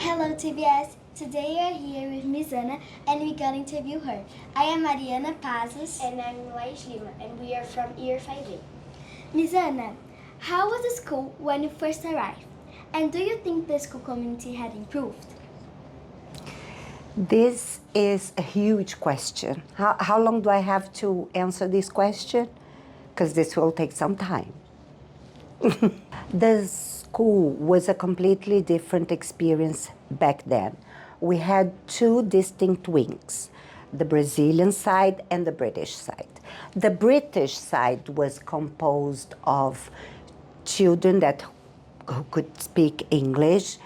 Hello TBS, today we are here with Ms Ana and we're going to interview her. I am Mariana Pazos. And I'm Laís Lima, and we are from Year 5A. Ms Ana, how was the school when you first arrived? And do you think the school community had improved? This is a huge question. How long do I have to answer this question? Because this will take some time. The school was a completely different experience back then. We had two distinct wings, the Brazilian side and the British side. The British side was composed of children who could speak English,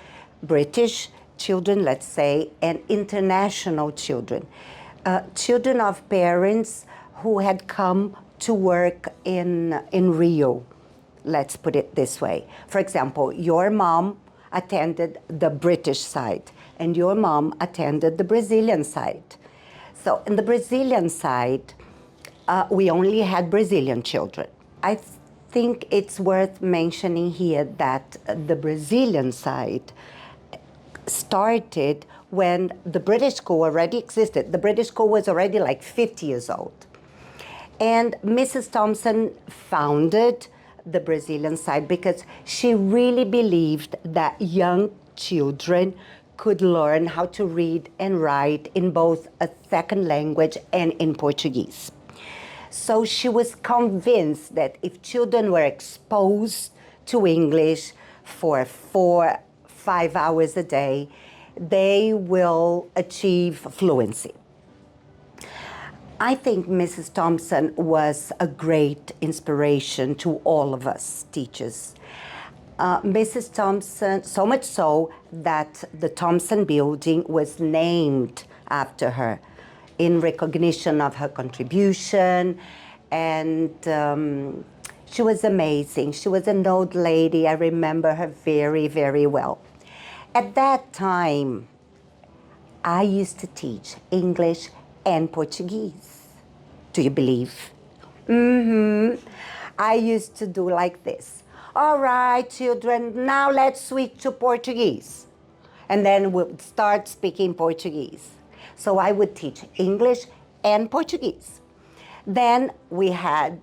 British children, let's say, and international children. Children of parents who had come to work in Rio. Let's put it this way. For example, your mom attended the British side and your mom attended the Brazilian side. So in the Brazilian side, we only had Brazilian children. I think it's worth mentioning here that the Brazilian side started when the British school already existed. The British school was already like 50 years old. And Mrs. Thompson founded the Brazilian side because she really believed that young children could learn how to read and write in both a second language and in Portuguese. So she was convinced that if children were exposed to English for 4-5 hours a day, they will achieve fluency. I think Mrs. Thompson was a great inspiration to all of us teachers. Mrs. Thompson, so much so that the Thompson building was named after her in recognition of her contribution, and she was amazing. She was an old lady. I remember her very, very well. At that time, I used to teach English and Portuguese. Do you believe? I used to do like this. All right, children, now let's switch to Portuguese. And then we'll start speaking Portuguese. So I would teach English and Portuguese. Then we had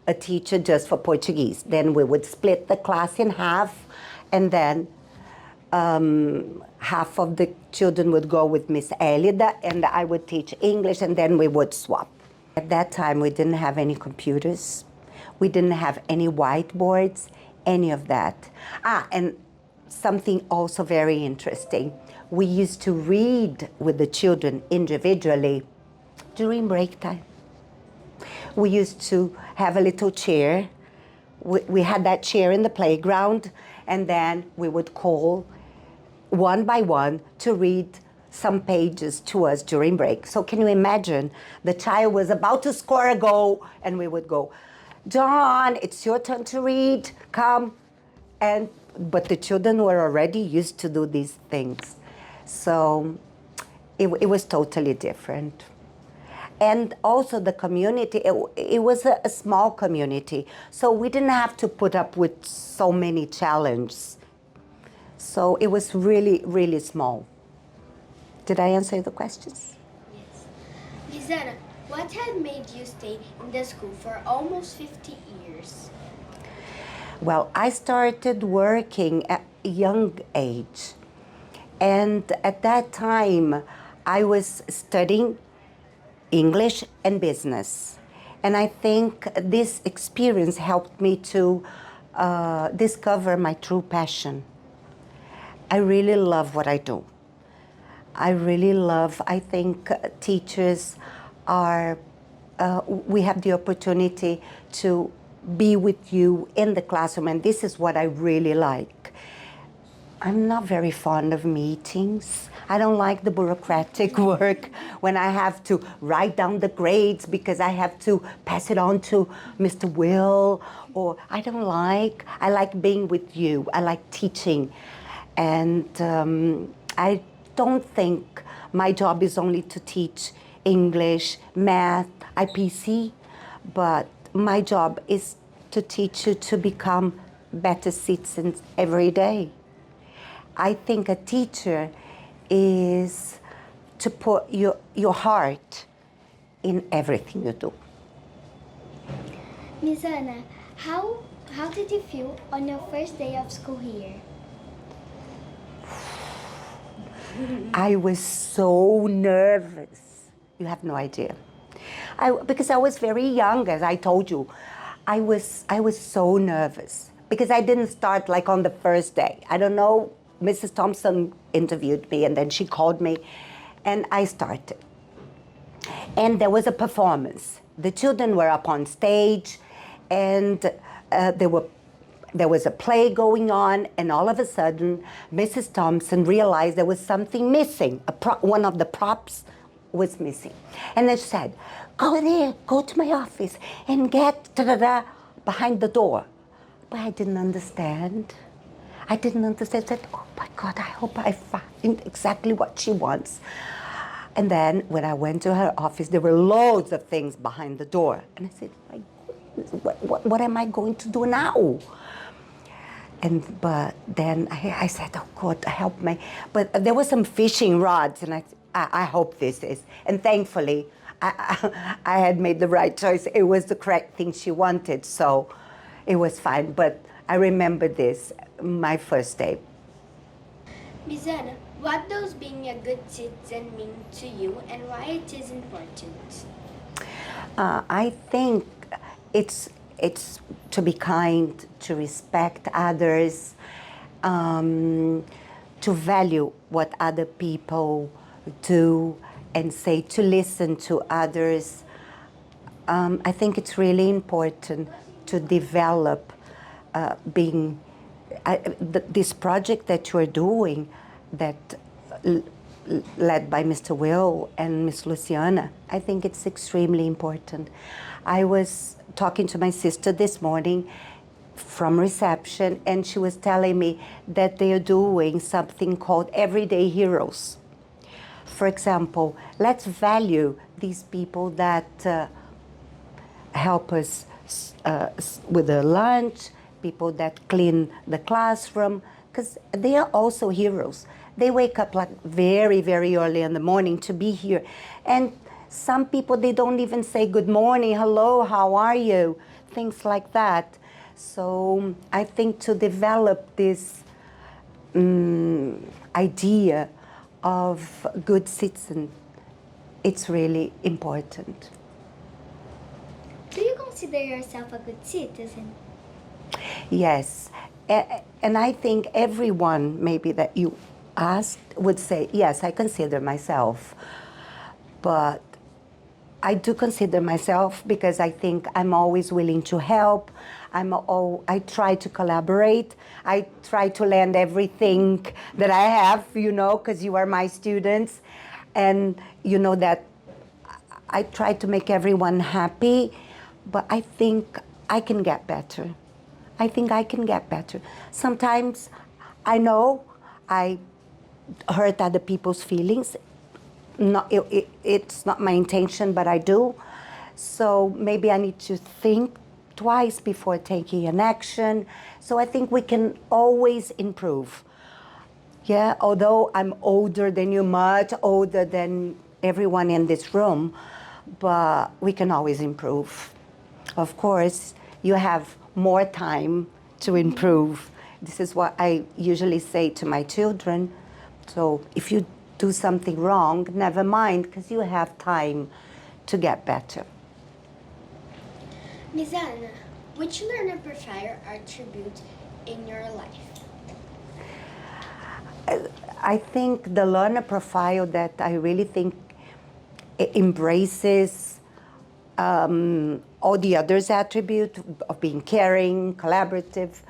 a teacher just for Portuguese. Then we would split the class in half, and then half of the children would go with Miss Elida, and I would teach English, and then we would swap. At that time, we didn't have any computers. We didn't have any whiteboards, any of that. And something also very interesting. We used to read with the children individually during break time. We used to have a little chair. We had that chair in the playground, and then we would call one by one to read some pages to us during break. So can you imagine? The child was about to score a goal, and we would go, John, it's your turn to read, come. But the children were already used to do these things. So it was totally different. And also the community, it was a small community. So we didn't have to put up with so many challenges. So it was really, really small. Did I answer the questions? Yes. Ms Ana, what had made you stay in the school for almost 50 years? Well, I started working at a young age. And at that time, I was studying English and business. And I think this experience helped me to discover my true passion. I really love what I do. I think teachers we have the opportunity to be with you in the classroom, and this is what I really like. I'm not very fond of meetings. I don't like the bureaucratic work when I have to write down the grades because I have to pass it on to Mr. Will, or I like being with you. I like teaching. And I don't think my job is only to teach English, math, IPC, but my job is to teach you to become better citizens every day. I think a teacher is to put your heart in everything you do. Ms. Ana, how did you feel on your first day of school here? I was so nervous. You have no idea. Because I was very young, as I told you. I was so nervous because I didn't start like on the first day. I don't know, Mrs. Thompson interviewed me and then she called me and I started. And there was a performance. The children were up on stage and there was a play going on, and all of a sudden, Mrs. Thompson realized there was something missing. One of the props was missing. And they said, go there, go to my office and get behind the door. But I didn't understand. I said, oh my God, I hope I find exactly what she wants. And then when I went to her office, there were loads of things behind the door. And I said, my goodness, what am I going to do now? But then I said, oh God, help me. But there were some fishing rods, and I hope this is. And thankfully, I had made the right choice. It was the correct thing she wanted, so it was fine. But I remember this, my first day. Ms. Ana, what does being a good citizen mean to you and why it is important? I think it's to be kind, to respect others, to value what other people do and say, to listen to others. I think it's really important to develop this project that you're doing, that led by Mr. Will and Ms. Luciana. I think it's extremely important. I was talking to my sister this morning from reception, and she was telling me that they are doing something called Everyday Heroes. For example, let's value these people that help us with the lunch, people that clean the classroom, because they are also heroes. They wake up like very, very early in the morning to be here. And some people, they don't even say good morning, hello, how are you? Things like that. So I think to develop this idea of good citizen, it's really important. Do you consider yourself a good citizen? Yes, and I think everyone maybe that you asked would say, yes, I consider myself. But I do consider myself because I think I'm always willing to help. I try to collaborate. I try to lend everything that I have, because you are my students. And you know that I try to make everyone happy, but I think I can get better. Sometimes I know I hurt other people's feelings. It's not my intention, but I do. So maybe I need to think twice before taking an action. So I think we can always improve. Yeah, although I'm older than you, much older than everyone in this room, but we can always improve. Of course, you have more time to improve. This is what I usually say to my children. So if you do something wrong, never mind, because you have time to get better. Ms. Ana, which learner profile attribute in your life? I think the learner profile that I really think embraces all the others attributes of being caring, collaborative.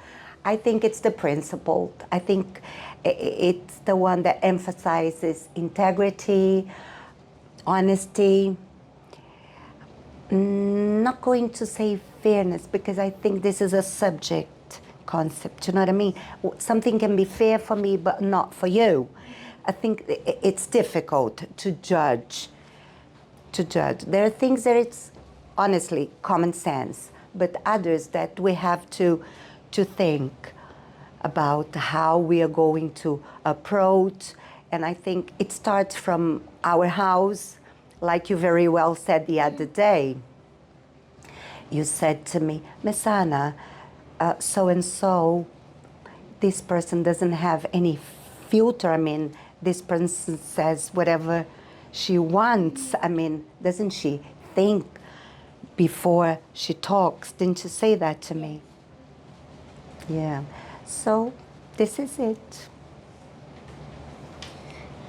I think it's the principle. I think it's the one that emphasizes integrity, honesty. Not going to say fairness, because I think this is a subject concept, you know what I mean? Something can be fair for me, but not for you. I think it's difficult to judge. There are things that it's honestly common sense, but others that we have to think about how we are going to approach. And I think it starts from our house, like you very well said the other day. You said to me, Ms. Ana, so and so, this person doesn't have any filter. I mean, this person says whatever she wants. I mean, doesn't she think before she talks? Didn't you say that to me? Yeah. So this is it.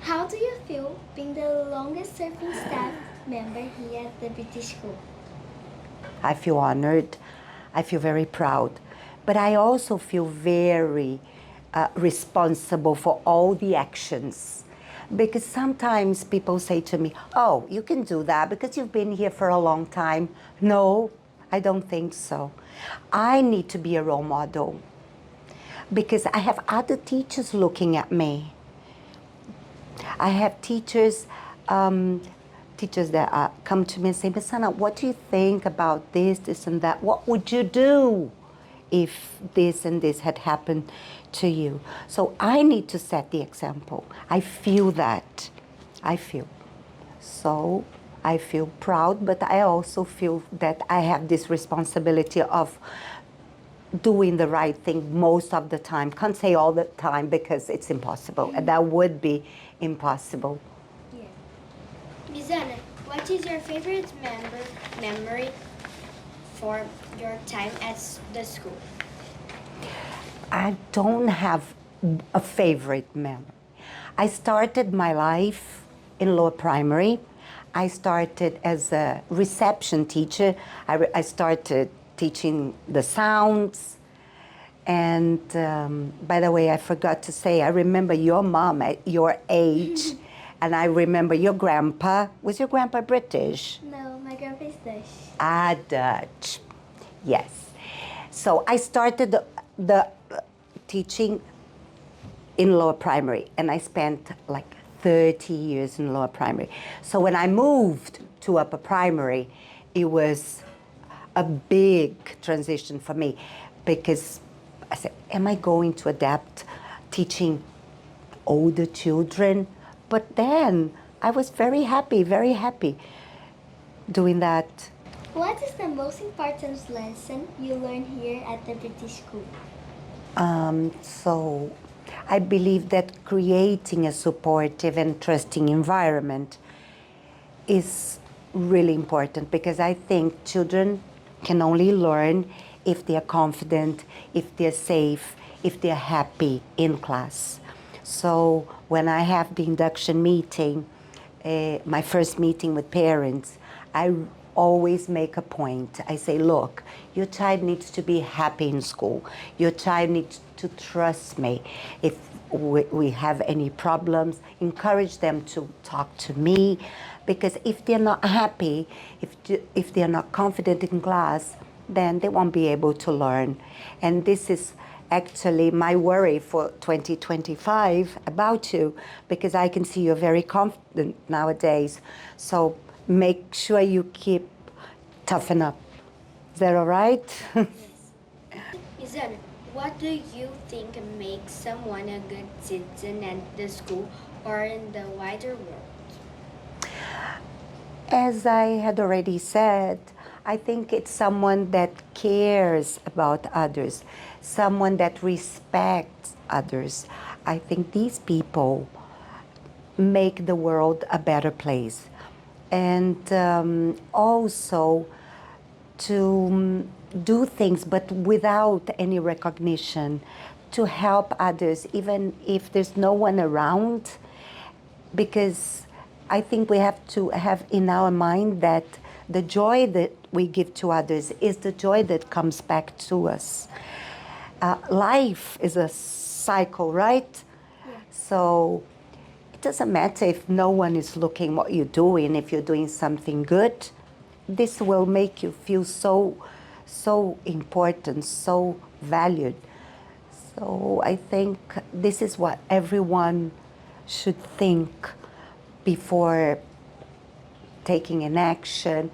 How do you feel being the longest serving staff member here at the British School? I feel honored. I feel very proud. But I also feel very responsible for all the actions. Because sometimes people say to me, oh, you can do that because you've been here for a long time. No, I don't think so. I need to be a role model because I have other teachers looking at me. I have teachers that come to me and say, Ms. Ana, what do you think about this, this and that? What would you do if this and this had happened to you? So I need to set the example. I feel that. I feel. So I feel proud, but I also feel that I have this responsibility of doing the right thing most of the time. Can't say all the time because it's impossible. And that would be impossible. Yeah. Ms. Ana, what is your favorite memory for your time at the school? I don't have a favorite memory. I started my life in lower primary. I started as a reception teacher. I started teaching the sounds. And by the way, I forgot to say, I remember your mom at your age. And I remember your grandpa. Was your grandpa British? No, my grandpa is Dutch. Ah, Dutch. Yes. So I started the teaching in lower primary, and I spent like 30 years in lower primary. So when I moved to upper primary, it was a big transition for me because I said, am I going to adapt teaching older children? But then I was very happy doing that. What is the most important lesson you learned here at the British School? So I believe that creating a supportive and trusting environment is really important because I think children can only learn if they are confident, if they're safe, if they're happy in class. So when I have the induction meeting, my first meeting with parents, I always make a point. I say, look, your child needs to be happy in school. Your child needs to trust me. If we have any problems, encourage them to talk to me. Because if they're not happy, if they're not confident in class, then they won't be able to learn. And this is actually my worry for 2025 about you, because I can see you're very confident nowadays. So make sure you keep toughen up. Is that all right? Ms. Ana, what do you think makes someone a good citizen at the school or in the wider world? As I had already said, I think it's someone that cares about others, someone that respects others. I think these people make the world a better place. And also to do things but without any recognition, to help others even if there's no one around, because I think we have to have in our mind that the joy that we give to others is the joy that comes back to us. Life is a cycle, right? Yeah. So it doesn't matter if no one is looking what you're doing. If you're doing something good, this will make you feel so important, so valued. So I think this is what everyone should think before taking an action.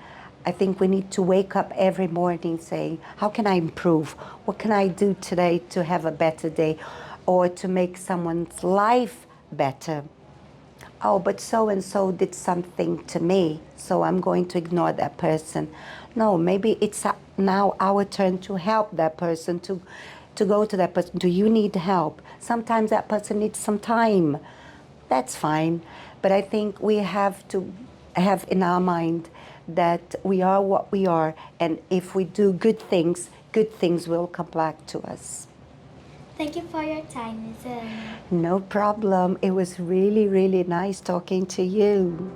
I think we need to wake up every morning saying, how can I improve? What can I do today to have a better day or to make someone's life better? Oh, but so-and-so did something to me, so I'm going to ignore that person. No, maybe it's now our turn to help that person, to go to that person. Do you need help? Sometimes that person needs some time. That's fine. But I think we have to have in our mind that we are what we are, and if we do good things will come back to us. Thank you for your time, Ms. Ana. No problem. It was really, really nice talking to you.